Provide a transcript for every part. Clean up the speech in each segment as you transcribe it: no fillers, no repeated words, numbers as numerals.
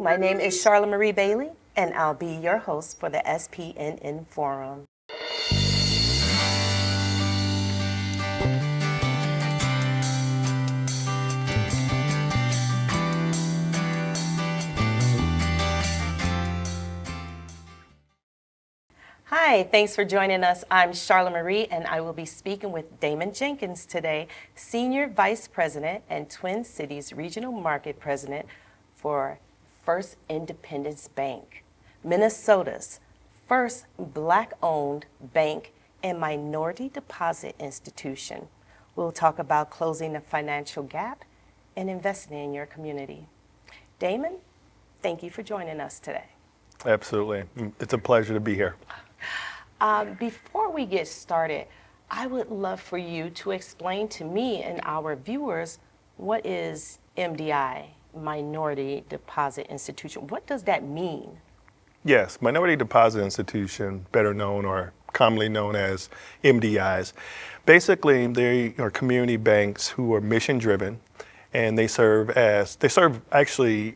My name is Charla Marie Bailey, and I'll be your host for the SPNN Forum. Hi, thanks for joining us. I'm Charla Marie, and I will be speaking with Damon Jenkins today, Senior Vice President and Twin Cities Regional Market President for First Independence Bank, Minnesota's first Black-owned bank and minority deposit institution. We'll talk about closing the financial gap and investing in your community. Damon, thank you for joining us today. Absolutely. It's a pleasure to be here. Before we get started, I would love for you to explain to me and our viewers what is MDI, Minority Deposit Institution. What does that mean? Yes, Minority Deposit Institution, better known or commonly known as MDIs. Basically, they are community banks who are mission driven, and they serve actually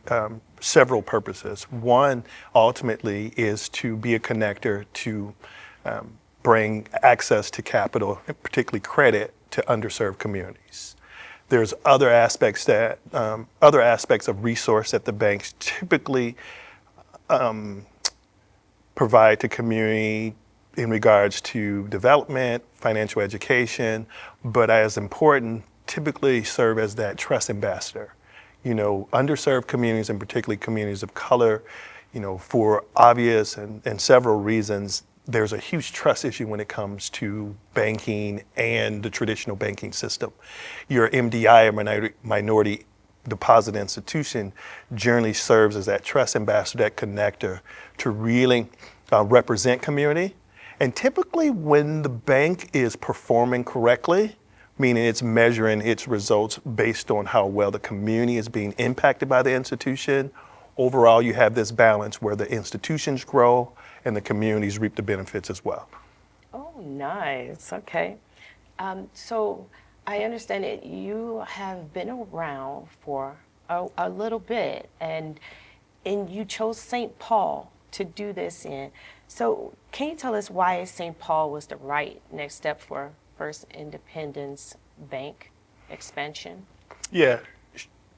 several purposes. One ultimately is to be a connector to bring access to capital, particularly credit, to underserved communities. There's other aspects of resource that the banks typically provide to community in regards to development, financial education, but as important, typically serve as that trust ambassador. You know, underserved communities, and particularly communities of color, you know, for obvious and several reasons, there's a huge trust issue when it comes to banking and the traditional banking system. Your MDI, or minority deposit institution, generally serves as that trust ambassador, that connector to really represent community. And typically when the bank is performing correctly, meaning it's measuring its results based on how well the community is being impacted by the institution, overall you have this balance where the institutions grow and the communities reap the benefits as well. Oh, nice. Okay. So I understand that you have been around for a little bit, and you chose St. Paul to do this in. So can you tell us why St. Paul was the right next step for First Independence Bank expansion? Yeah.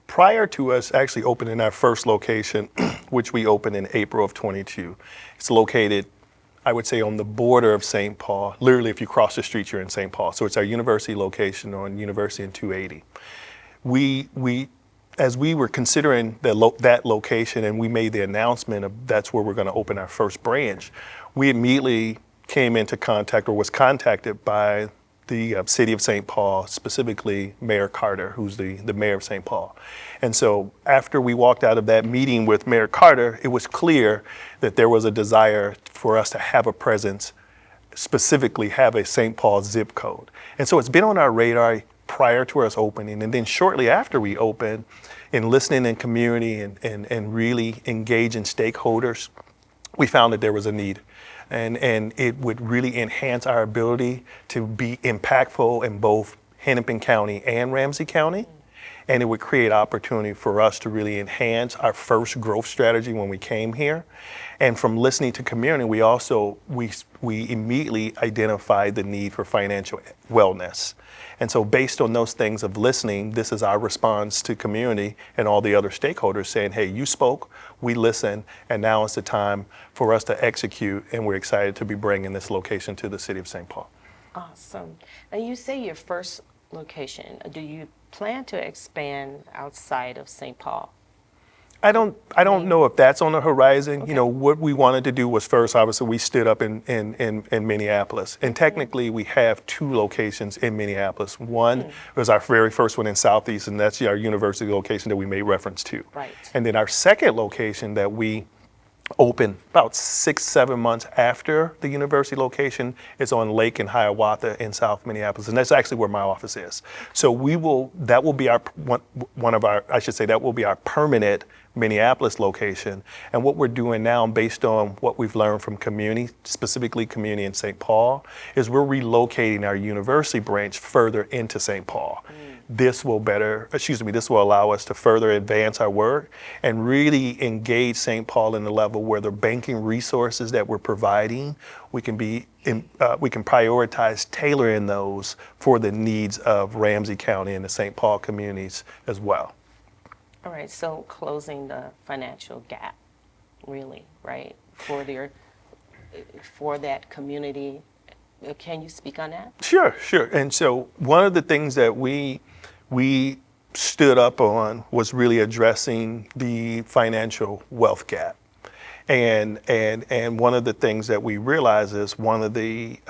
Prior to us actually opening our first location, which we opened in April of 22, it's located, I would say, on the border of St. Paul. Literally, if you cross the street, you're in St. Paul. So it's our university location on University and 280. As we were considering that location and we made the announcement of that's where we're going to open our first branch, we immediately came into contact, or was contacted by the city of St. Paul, specifically Mayor Carter, who's the mayor of St. Paul. And so after we walked out of that meeting with Mayor Carter, it was clear that there was a desire for us to have a presence, specifically have a St. Paul zip code. And so it's been on our radar prior to us opening. And then shortly after we opened, in listening in community and really engaging stakeholders, we found that there was a need. And it would really enhance our ability to be impactful in both Hennepin County and Ramsey County. And it would create opportunity for us to really enhance our first growth strategy when we came here. And from listening to community, we immediately identified the need for financial wellness. And so based on those things of listening, this is our response to community and all the other stakeholders saying, hey, you spoke, we listened, and now is the time for us to execute, and we're excited to be bringing this location to the city of St. Paul. Awesome. Now you say your first location. Do you plan to expand outside of St. Paul? I don't know if that's on the horizon. Okay. You know, what we wanted to do was first, obviously, we stood up in Minneapolis. And technically, we have two locations in Minneapolis. One was our very first one in Southeast, and that's our university location that we made reference to. Right. And then our second location that we opened about 6-7 months after the university location is on Lake and Hiawatha in South Minneapolis, and that's actually where my office is. So that will be our permanent Minneapolis location. And what we're doing now, based on what we've learned from community, specifically community in St. Paul, is we're relocating our university branch further into St. Paul. This will this will allow us to further advance our work and really engage St. Paul in the level where the banking resources that we're providing, we can prioritize tailoring those for the needs of Ramsey County and the St. Paul communities as well. All right, so closing the financial gap, really, right, for that community. Can you speak on that? Sure. And so one of the things that we stood up on was really addressing the financial wealth gap. And one of the things that we realized is one of the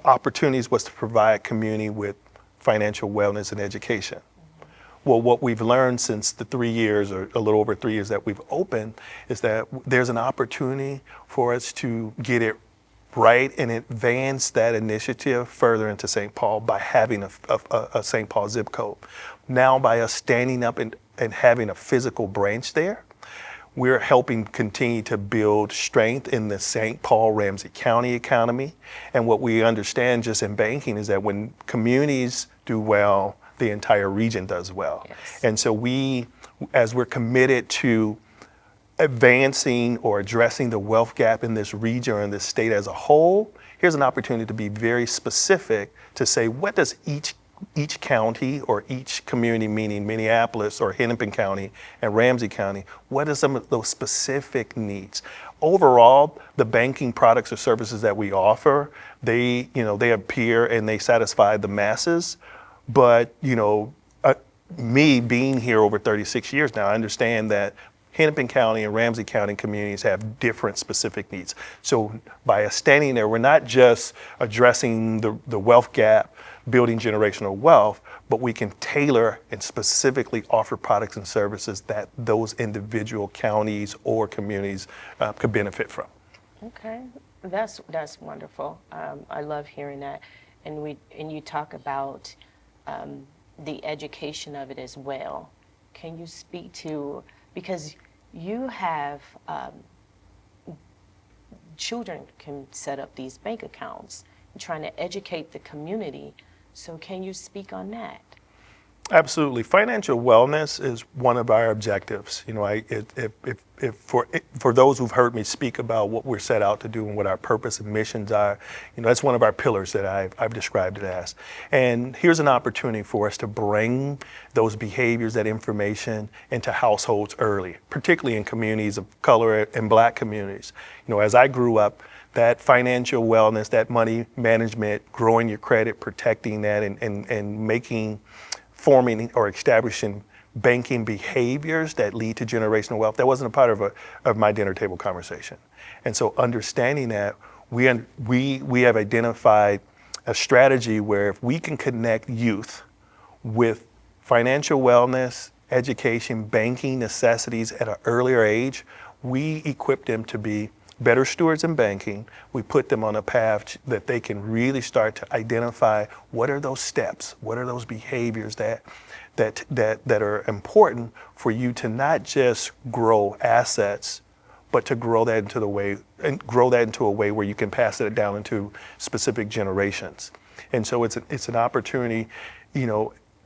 opportunities was to provide community with financial wellness and education. Well, what we've learned since the 3 years or a little over 3 years that we've opened is that there's an opportunity for us to get it right and advance that initiative further into St. Paul by having a St. Paul zip code. Now, by us standing up and having a physical branch there, we're helping continue to build strength in the St. Paul Ramsey County economy. And what we understand just in banking is that when communities do well, the entire region does well. Yes. And so as we're committed to advancing or addressing the wealth gap in this region or in this state as a whole, here's an opportunity to be very specific to say, what does each county or each community, meaning Minneapolis or Hennepin County and Ramsey County, what are some of those specific needs? Overall, the banking products or services that we offer, they appear and they satisfy the masses. But, me being here over 36 years now, I understand that Hennepin County and Ramsey County communities have different specific needs. So by us standing there, we're not just addressing the wealth gap, building generational wealth, but we can tailor and specifically offer products and services that those individual counties or communities could benefit from. Okay, that's wonderful. I love hearing that, and you talk about the education of it as well. Can you speak to, because you have children can set up these bank accounts, trying to educate the community. So can you speak on that? Absolutely. Financial wellness is one of our objectives. For those who've heard me speak about what we're set out to do and what our purpose and missions are, that's one of our pillars that I've described it as. And here's an opportunity for us to bring those behaviors, that information into households early, particularly in communities of color and Black communities. As I grew up, that financial wellness, that money management, growing your credit, protecting that, and forming or establishing banking behaviors that lead to generational wealth, that wasn't a part of my dinner table conversation. And so understanding that, we have identified a strategy where if we can connect youth with financial wellness, education, banking necessities at an earlier age, we equip them to be better stewards in banking. We put them on a path that they can really start to identify what are those steps, what are those behaviors that are important for you to not just grow assets, but to grow that into a way where you can pass it down into specific generations. And so it's an opportunity,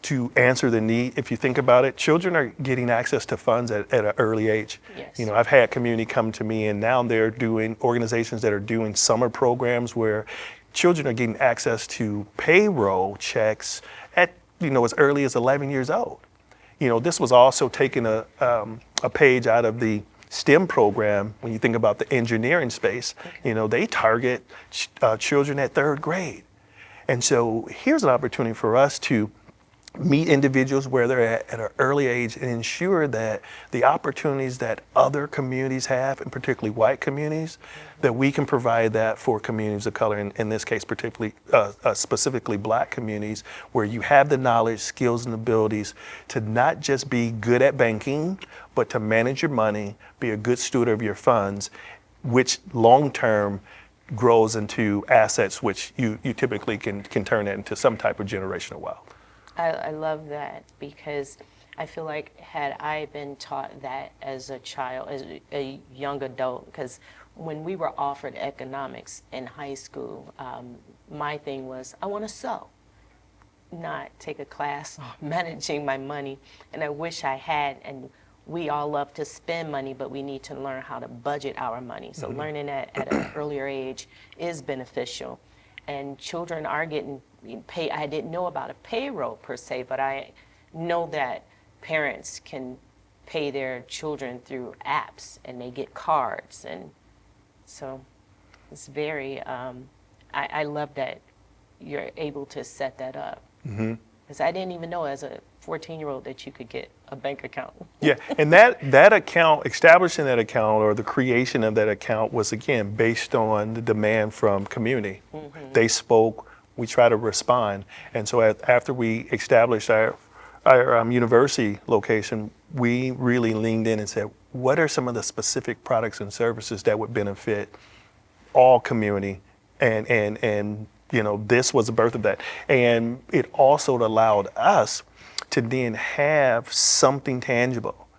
to answer the need. If you think about it, children are getting access to funds at an early age. Yes. I've had community come to me, and now they're doing organizations that are doing summer programs where children are getting access to payroll checks at as early as 11 years old. This was also taking a page out of the STEM program. When you think about the engineering space, they target children at 3rd grade. And so here's an opportunity for us to meet individuals where they're at an early age and ensure that the opportunities that other communities have, and particularly white communities, that we can provide that for communities of color, in this case particularly specifically Black communities, where you have the knowledge, skills, and abilities to not just be good at banking, but to manage your money, be a good steward of your funds, which long-term grows into assets which you typically can turn that into some type of generational wealth. I love that, because I feel like had I been taught that as a child, as a young adult, because when we were offered economics in high school, my thing was, I want to sew, not take a class on managing my money. And I wish I had, and we all love to spend money, but we need to learn how to budget our money. So learning that at an earlier age is beneficial. And children are getting paid. I didn't know about a payroll per se, but I know that parents can pay their children through apps and they get cards. And so it's very, I love that you're able to set that up. Because I didn't even know as a 14-year-old that you could get a bank account. Yeah, and that account, establishing that account or the creation of that account was, again, based on the demand from community. They spoke, we try to respond. And so after we established our university location, we really leaned in and said, what are some of the specific products and services that would benefit all community? And you know, this was the birth of that. And it also allowed us to then have something tangible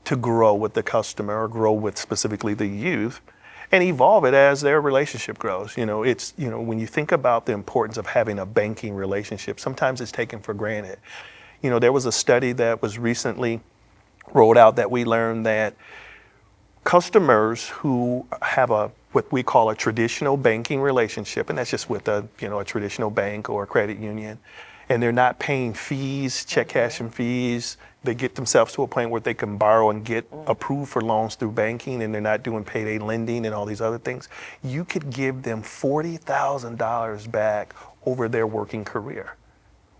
to grow with the customer or grow with specifically the youth and evolve it as their relationship grows. You know, it's, you know, when you think about the importance of having a banking relationship, sometimes it's taken for granted. You know, there was a study that was recently rolled out that we learned that customers who have what we call a traditional banking relationship, and that's just with a traditional bank or a credit union, and they're not paying fees, check cashing fees. They get themselves to a point where they can borrow and get approved for loans through banking, and they're not doing payday lending and all these other things. You could give them $40,000 back over their working career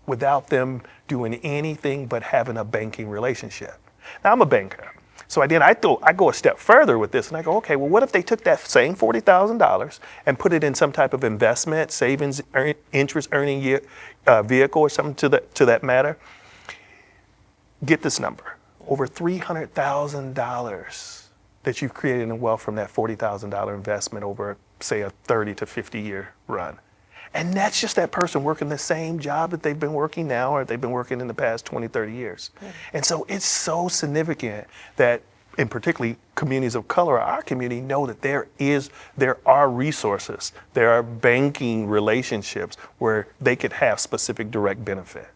without them doing anything but having a banking relationship. Now, I'm a banker. So I go a step further with this and I go, okay, well, what if they took that same $40,000 and put it in some type of investment, savings, interest earning vehicle or something to that matter? Get this number, over $300,000 that you've created in wealth from that $40,000 investment over, say, a 30 to 50 year run. And that's just that person working the same job that they've been working now or they've been working in the past 20, 30 years. And so it's so significant that, in particularly communities of color, our community know that there are resources, there are banking relationships where they could have specific direct benefit.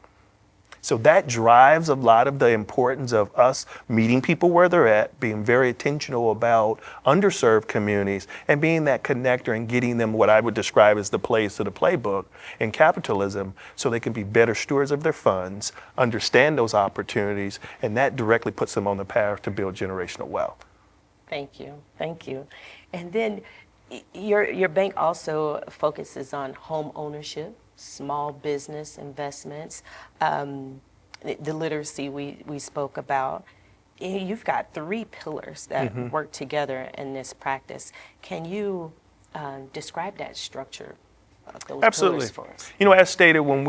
So that drives a lot of the importance of us meeting people where they're at, being very intentional about underserved communities, and being that connector and getting them what I would describe as the plays to the playbook in capitalism so they can be better stewards of their funds, understand those opportunities, and that directly puts them on the path to build generational wealth. Thank you. Thank you. And then your bank also focuses on home ownership, small business investments, the literacy we spoke about. You've got 3 pillars that work together in this practice. Can you describe that structure of those Absolutely. pillars for us? You know, as stated, when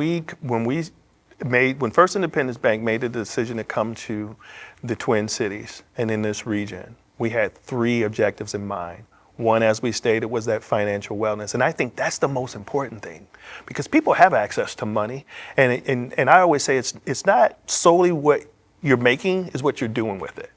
First Independence Bank made the decision to come to the Twin Cities and in this region, we had 3 objectives in mind. One, as we stated, was that financial wellness. And I think that's the most important thing because people have access to money. And I always say it's not solely what you're making, is what you're doing with it,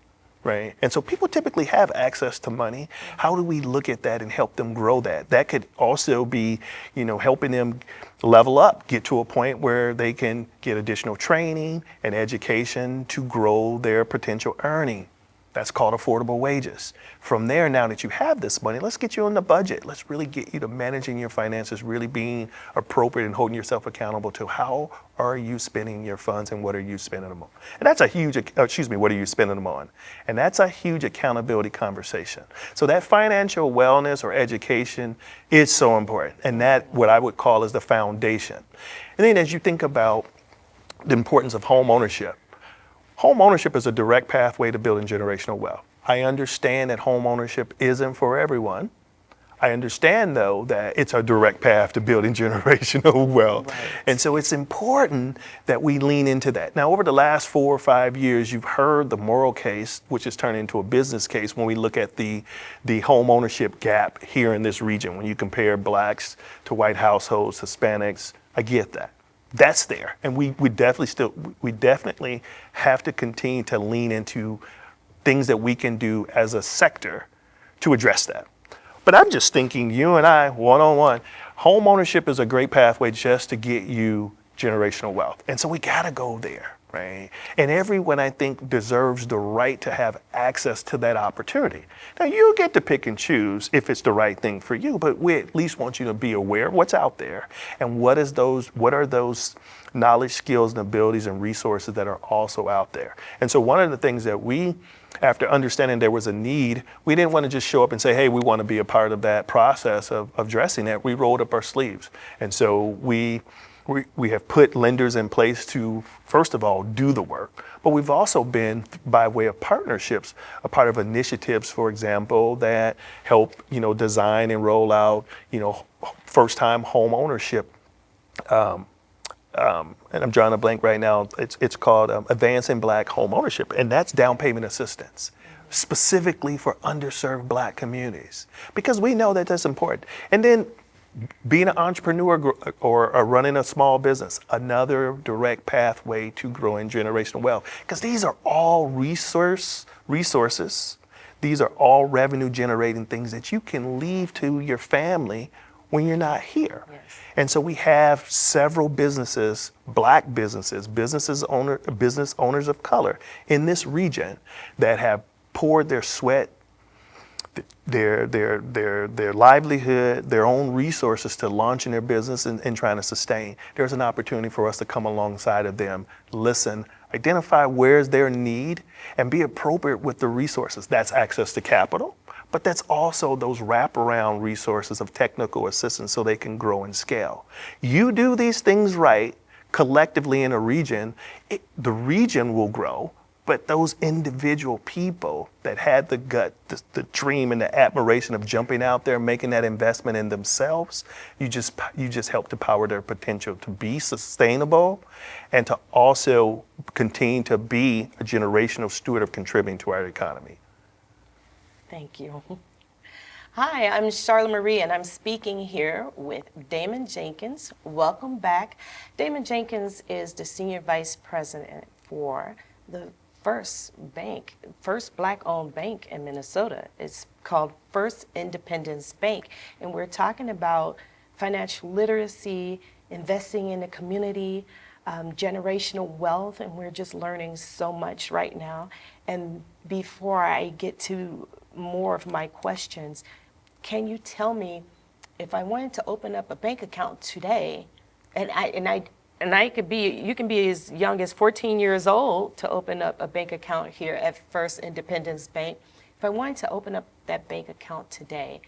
right? And so people typically have access to money. How do we look at that and help them grow that? That could also be, you know, helping them level up, get to a point where they can get additional training and education to grow their potential earning. That's called affordable wages. From there, now that you have this money, let's get you on the budget. Let's really get you to managing your finances, really being appropriate and holding yourself accountable to how are you spending your funds and what are you spending them on? And that's a huge, what are you spending them on? And that's a huge accountability conversation. So that financial wellness or education is so important. And that what I would call is the foundation. And then as you think about the importance of home ownership, home ownership is a direct pathway to building generational wealth. I understand that home ownership isn't for everyone. I understand, though, that it's a direct path to building generational wealth. Right. And so it's important that we lean into that. Now, over the last 4 or 5 years, you've heard the moral case, which is turning into a business case when we look at the home ownership gap here in this region. When you compare blacks to white households, Hispanics, I get that. that's there, and we definitely have to continue to lean into things that we can do as a sector to address that. But I'm just thinking, you and I, one-on-one, home ownership is a great pathway just to get you generational wealth. And so we gotta go there, right? And everyone, I think, deserves the right to have access to that opportunity. Now, you get to pick and choose if it's the right thing for you, but we at least want you to be aware of what's out there and what are those knowledge, skills, and abilities and resources that are also out there. And so one of the things that we, after understanding there was a need, we didn't want to just show up and say, hey, we want to be a part of that process of addressing that. We rolled up our sleeves. And so we have put lenders in place to, first of all, do the work. But we've also been, by way of partnerships, a part of initiatives, for example, that help, design and roll out, first-time home ownership. And I'm drawing a blank right now. It's called Advancing Black Home Ownership, and that's down payment assistance, specifically for underserved Black communities, because we know that that's important. And then being an entrepreneur or running a small business, another direct pathway to growing generational wealth, because these are all resources. These are all revenue generating things that you can leave to your family when you're not here. Yes. And so we have several businesses, Black businesses, business owners of color in this region that have poured their sweat, their livelihood, their own resources to launching their business and trying to sustain. There's an opportunity for us to come alongside of them, listen, identify where's their need, and be appropriate with the resources. That's access to capital, but that's also those wraparound resources of technical assistance so they can grow and scale. You do these things right, collectively in a region, the region will grow, but those individual people that had the gut, the dream and the admiration of jumping out there, making that investment in themselves, you just help to power their potential to be sustainable and to also continue to be a generational steward of contributing to our economy. Thank you. Hi, I'm Charla Marie, and I'm speaking here with Damon Jenkins. Welcome back. Damon Jenkins is the Senior Vice President for the first Black-owned bank in Minnesota. It's called First Independence Bank, and we're talking about financial literacy, investing in the community, generational wealth, and we're just learning so much right now. And before I get to more of my questions, can you tell me, if I wanted to open up a bank account today, you can be as young as 14 years old to open up a bank account here at First Independence Bank. If I wanted to open up that bank account today,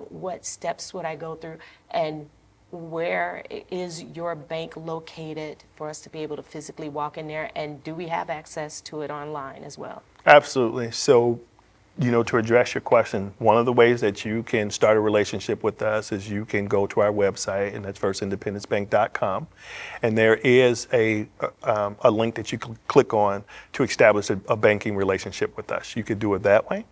what steps would I go through, and where is your bank located for us to be able to physically walk in there, and do we have access to it online as well? Absolutely. So, to address your question, one of the ways that you can start a relationship with us is you can go to our website, and that's firstindependencebank.com, and there is a link that you can click on to establish a banking relationship with us. You could do it that way,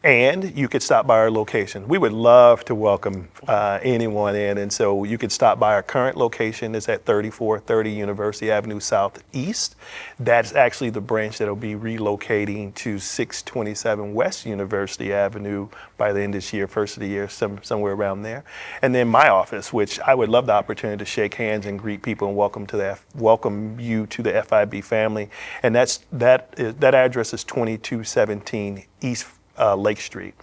and you could stop by our location. We would love to welcome anyone in, and so you could stop by our current location. It's at 3430 University Avenue Southeast. That's actually the branch that will be relocating to 627 West University Avenue by the end of this year, first of the year, somewhere around there. And then my office, which I would love the opportunity to shake hands and greet people and welcome you to the FIB family. And that address is 2217 East Lake Street,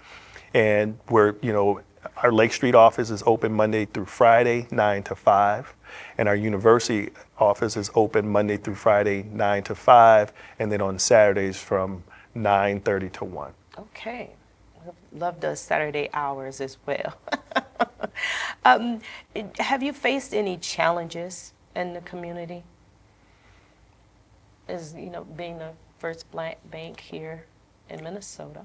and our Lake Street office is open Monday through Friday, 9 to 5, and our university office is open Monday through Friday, 9 to 5, and then on Saturdays from 9:30 to 1. Okay, love those Saturday hours as well. Have you faced any challenges in the community? As being the first Black bank here in Minnesota?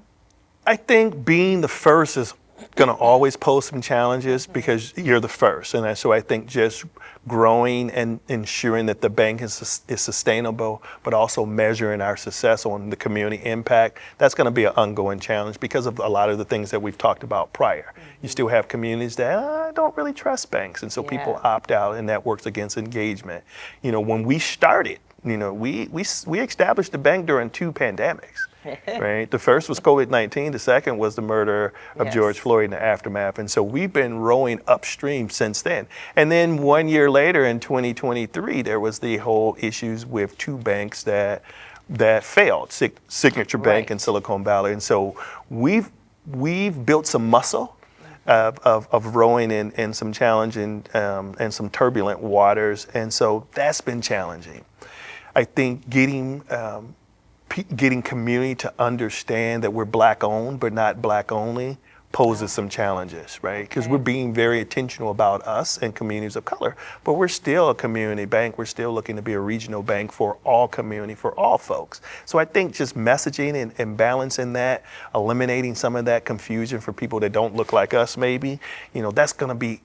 I think being the first is going to always pose some challenges because you're the first. And so I think just growing and ensuring that the bank is sustainable, but also measuring our success on the community impact, that's going to be an ongoing challenge because of a lot of the things that we've talked about prior. You still have communities that don't really trust banks, and so people opt out, and that works against engagement. When we started, we established the bank during 2 pandemics. Right. The first was COVID-19. The second was the murder of George Floyd in the aftermath. And so we've been rowing upstream since then. And then 1 year later in 2023, there was the whole issues with 2 banks that failed, Signature Bank and Silicon Valley. And so we've built some muscle of rowing in some challenging and some turbulent waters. And so that's been challenging. I think getting community to understand that we're Black owned but not Black only poses some challenges, right? Because we're being very intentional about us and communities of color, but we're still a community bank. We're still looking to be a regional bank for all community, for all folks. So I think just messaging and balancing that, eliminating some of that confusion for people that don't look like us maybe, that's going to be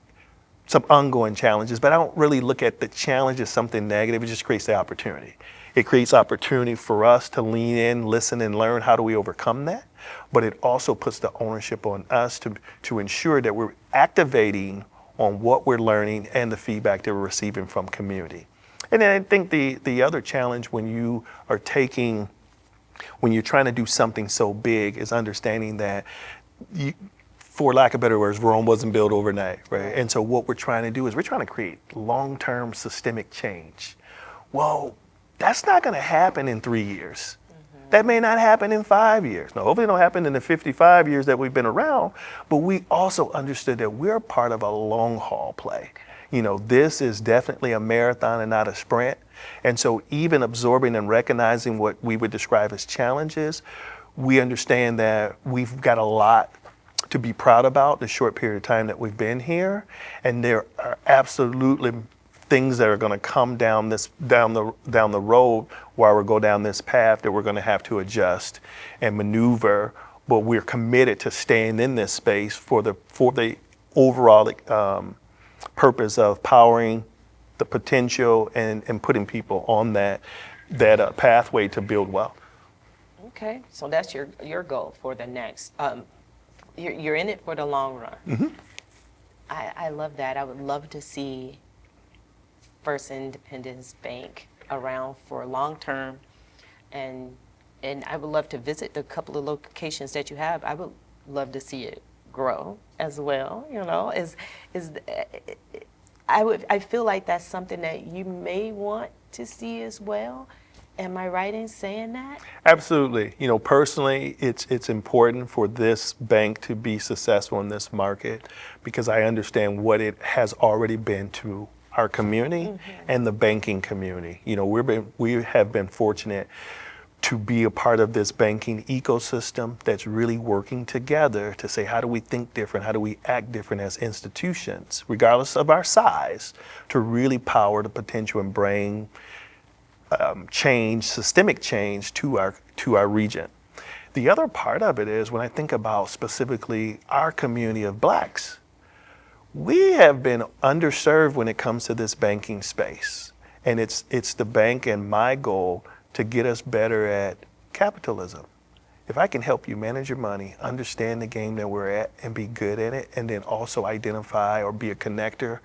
some ongoing challenges, but I don't really look at the challenge as something negative. It just creates the opportunity. It creates opportunity for us to lean in, listen, and learn how do we overcome that. But it also puts the ownership on us to ensure that we're activating on what we're learning and the feedback that we're receiving from community. And then I think the other challenge when you're trying to do something so big is understanding that for lack of better words, Rome wasn't built overnight, right? And so what we're trying to do is we're trying to create long-term systemic change. Well, that's not going to happen in 3 years. That may not happen in 5 years. Now, hopefully it don't happen in the 55 years that we've been around, but we also understood that we're part of a long haul play. This is definitely a marathon and not a sprint. And so even absorbing and recognizing what we would describe as challenges, we understand that we've got a lot to be proud about the short period of time that we've been here. And there are absolutely things that are going to come down the road while we go down this path that we're going to have to adjust and maneuver. But we're committed to staying in this space for the overall purpose of powering the potential and putting people on that pathway to build wealth. Okay, so that's your goal for the next. You're in it for the long run. I love that. I would love to see First Independence Bank around for long term, and I would love to visit the couple of locations that you have. I would love to see it grow as well. I feel like that's something that you may want to see as well. Am I right in saying that? Absolutely. Personally, it's important for this bank to be successful in this market because I understand what it has already been to our community and the banking community. We have been fortunate to be a part of this banking ecosystem that's really working together to say, how do we think different? How do we act different as institutions, regardless of our size, to really power the potential and bring change, systemic change to our region. The other part of it is when I think about specifically our community of Blacks, we have been underserved when it comes to this banking space. And it's the bank and my goal to get us better at capitalism. If I can help you manage your money, understand the game that we're at and be good at it, and then also identify or be a connector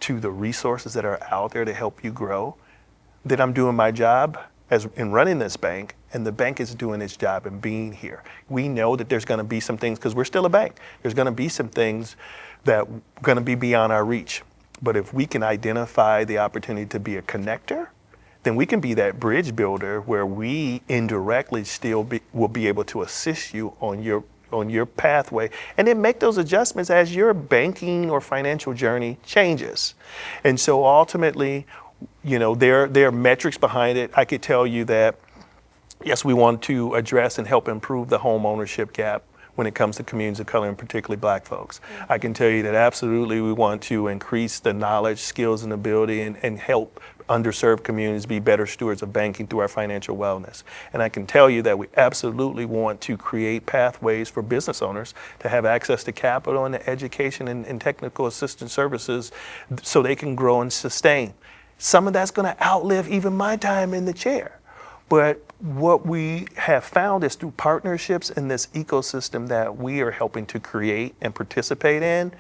to the resources that are out there to help you grow, then I'm doing my job in running this bank, and the bank is doing its job in being here. We know that there's going to be some things, because we're still a bank, there's going to be some things that are going to be beyond our reach. But if we can identify the opportunity to be a connector, then we can be that bridge builder where we indirectly will be able to assist you on your pathway, and then make those adjustments as your banking or financial journey changes. And so ultimately, there are metrics behind it. I could tell you that, yes, we want to address and help improve the home ownership gap. when it comes to communities of color and particularly Black folks. I can tell you that absolutely we want to increase the knowledge, skills, and ability and help underserved communities be better stewards of banking through our financial wellness. And I can tell you that we absolutely want to create pathways for business owners to have access to capital and to education and technical assistance services so they can grow and sustain. Some of that's going to outlive even my time in the chair. But what we have found is through partnerships in this ecosystem that we are helping to create and participate in,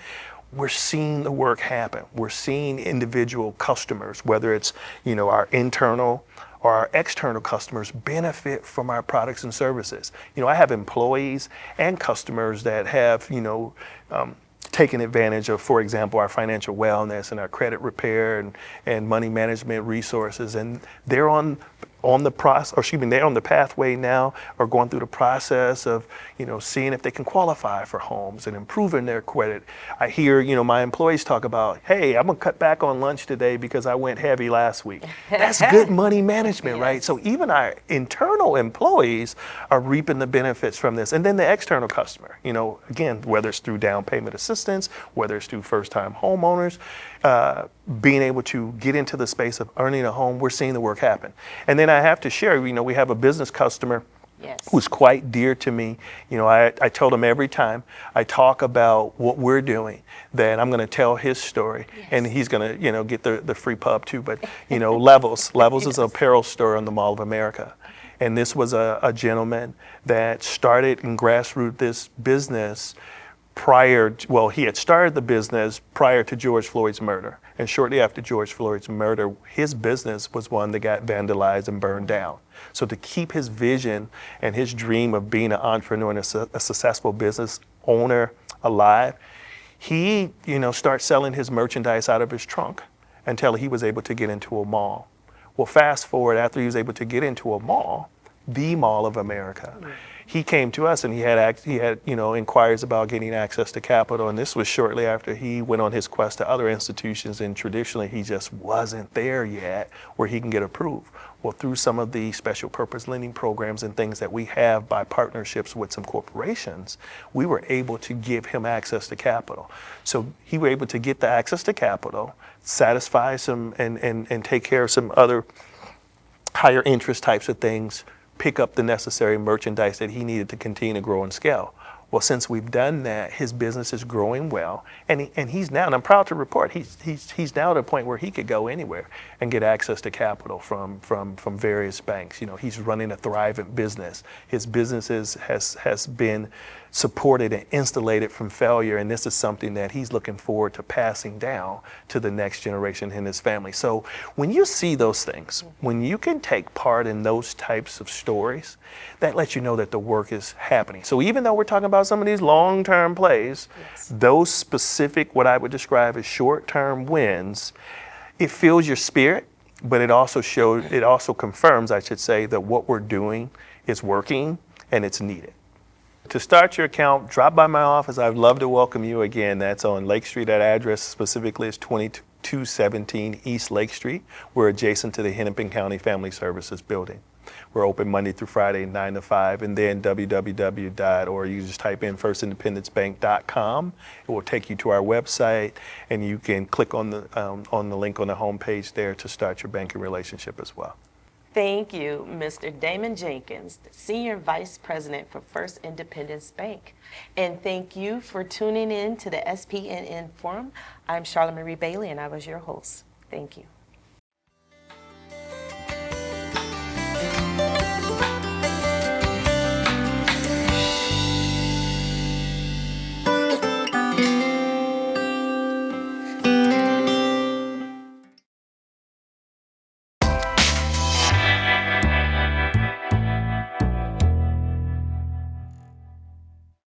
we're seeing the work happen. We're seeing individual customers, whether it's our internal or our external customers, benefit from our products and services. I have employees and customers that have taken advantage of, for example, our financial wellness and our credit repair and money management resources, and they're they're on the pathway now, or going through the process of, seeing if they can qualify for homes and improving their credit. I hear, my employees talk about, hey, I'm gonna cut back on lunch today because I went heavy last week. That's good money management, right? So even our internal employees are reaping the benefits from this. And then the external customer, again, whether it's through down payment assistance, whether it's through first-time homeowners, being able to get into the space of earning a home, we're seeing the work happen. And then I have to share, we have a business customer who's quite dear to me. I told him every time I talk about what we're doing, that I'm going to tell his story, and he's going to, get the free pub too. But, Levels is an apparel store in the Mall of America. And this was a gentleman that started and grassrooted this business he had started the business prior to George Floyd's murder. And shortly after George Floyd's murder, his business was one that got vandalized and burned down. So to keep his vision and his dream of being an entrepreneur and a successful business owner alive, he, started selling his merchandise out of his trunk until he was able to get into a mall. Well, fast forward, after he was able to get into a mall, the Mall of America, he came to us and he had inquiries about getting access to capital, and this was shortly after he went on his quest to other institutions, and traditionally he just wasn't there yet where he can get approved. Well, through some of the special purpose lending programs and things that we have by partnerships with some corporations, we were able to give him access to capital. So he was able to get the access to capital, satisfy some and take care of some other higher interest types of things, pick up the necessary merchandise that he needed to continue to grow and scale. Well, since we've done that, his business is growing well, and he's now, and I'm proud to report, he's now at a point where he could go anywhere and get access to capital from various banks. He's running a thriving business. His business has been supported and insulated from failure, and this is something that he's looking forward to passing down to the next generation in his family. So when you see those things, when you can take part in those types of stories, that lets you know that the work is happening. So even though we're talking about some of these long-term plays, those specific, what I would describe as short-term wins, it fills your spirit, but it also confirms, I should say, that what we're doing is working and it's needed. To start your account, drop by my office. I'd love to welcome you again. That's on Lake Street. That address specifically is 2217 East Lake Street. We're adjacent to the Hennepin County Family Services building. We're open Monday through Friday, 9 to 5, and then or you just type in firstindependencebank.com. It will take you to our website, and you can click on the link on the homepage there to start your banking relationship as well. Thank you, Mr. Damon Jenkins, Senior Vice President for First Independence Bank. And thank you for tuning in to the SPNN Forum. I'm Charla Marie Bailey, and I was your host. Thank you.